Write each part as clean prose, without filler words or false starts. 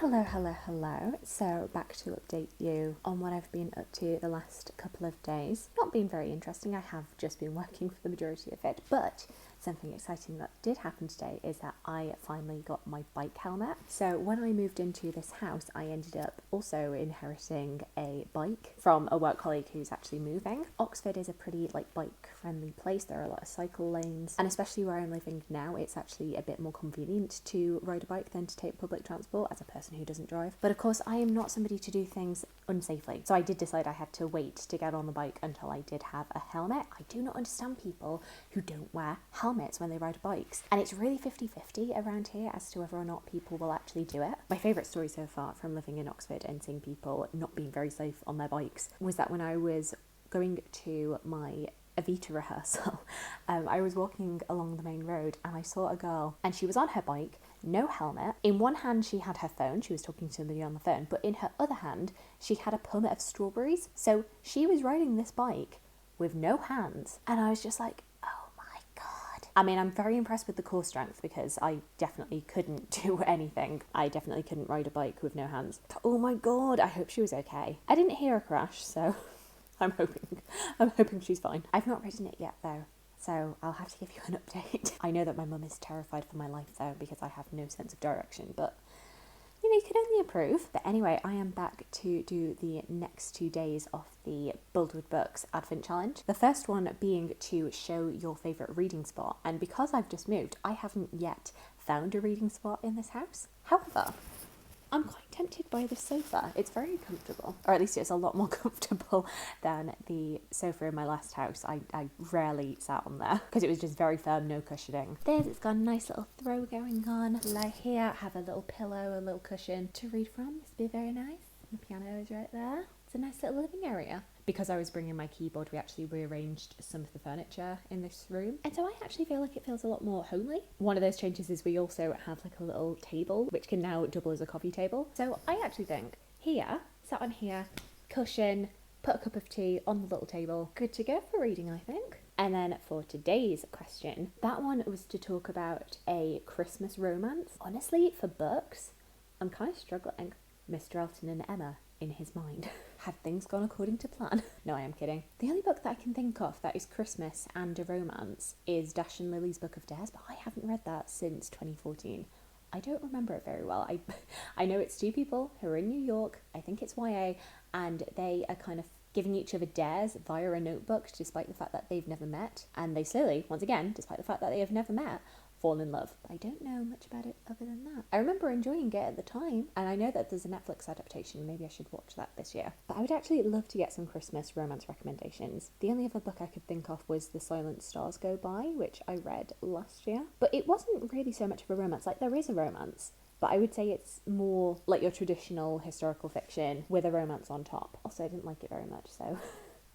Hello. So back to update you on what I've been up to the last couple of days. Not been very interesting, I have just been working for the majority of it, but something exciting that did happen today is that I finally got my bike helmet. So when I moved into this house, I ended up also inheriting a bike from a work colleague who's actually moving. Oxford is a pretty bike friendly place. There are a lot of cycle lanes, and especially where I'm living now, it's actually a bit more convenient to ride a bike than to take public transport as a person who doesn't drive. But of course, I am not somebody to do things unsafely. So I did decide I had to wait to get on the bike until I did have a helmet. I do not understand people who don't wear helmets when they ride bikes. And it's really 50-50 around here as to whether or not people will actually do it. My favourite story so far from living in Oxford and seeing people not being very safe on their bikes was that when I was going to my Evita rehearsal, I was walking along the main road and I saw a girl and she was on her bike, no helmet. In one hand she had her phone, she was talking to somebody on the phone, but in her other hand she had a plummet of strawberries. So she was riding this bike with no hands, and I was just like, oh my god. I mean, I'm very impressed with the core strength because I definitely couldn't do anything. I definitely couldn't ride a bike with no hands. But oh my god, I hope she was okay. I didn't hear a crash, so I'm hoping she's fine. I've not ridden it yet though, so I'll have to give you an update. I know that my mum is terrified for my life though because I have no sense of direction, but you know, you can only improve. But anyway, I am back to do the next 2 days of the Build with Books Advent Challenge. The first one being to show your favourite reading spot, and because I've just moved, I haven't yet found a reading spot in this house. However, I'm quite tempted by the sofa. It's very comfortable, or at least it's a lot more comfortable than the sofa in my last house. I rarely sat on there because it was just very firm, no cushioning. It's got a nice little throw going on. Lie here, have a little pillow, a little cushion to read from. This would be very nice. The piano is right there. It's a nice little living area. Because I was bringing my keyboard, we actually rearranged some of the furniture in this room. And so I actually feel like it feels a lot more homely. One of those changes is we also have a little table, which can now double as a coffee table. So I actually think here, sat on here, cushion, put a cup of tea on the little table. Good to go for reading, I think. And then for today's question, that one was to talk about a Christmas romance. Honestly, for books, I'm kind of struggling. Mr. Elton and Emma, in his mind. Had things gone according to plan? No, I am kidding. The only book that I can think of that is Christmas and a romance is Dash and Lily's Book of Dares, but I haven't read that since 2014. I don't remember it very well. I know it's two people who are in New York, I think it's YA, and they are kind of giving each other dares via a notebook despite the fact that they've never met. And they slowly, once again, despite the fact that they have never met, fall in love. I don't know much about it other than that. I remember enjoying it at the time, and I know that there's a Netflix adaptation. Maybe I should watch that this year. But I would actually love to get some Christmas romance recommendations. The only other book I could think of was The Silent Stars Go By, which I read last year. But it wasn't really so much of a romance. There is a romance, but I would say it's more like your traditional historical fiction with a romance on top. Also, I didn't like it very much, so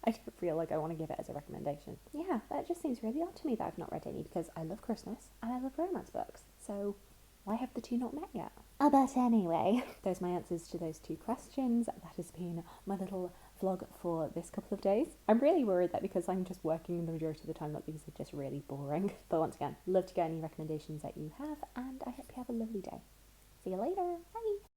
I don't feel like I want to give it as a recommendation. Yeah, that just seems really odd to me that I've not read any because I love Christmas and I love romance books. So why have the two not met yet? But anyway, those are my answers to those two questions. That has been my little vlog for this couple of days. I'm really worried that because I'm just working the majority of the time that these are just really boring. But once again, love to get any recommendations that you have, and I hope you have a lovely day. See you later. Bye.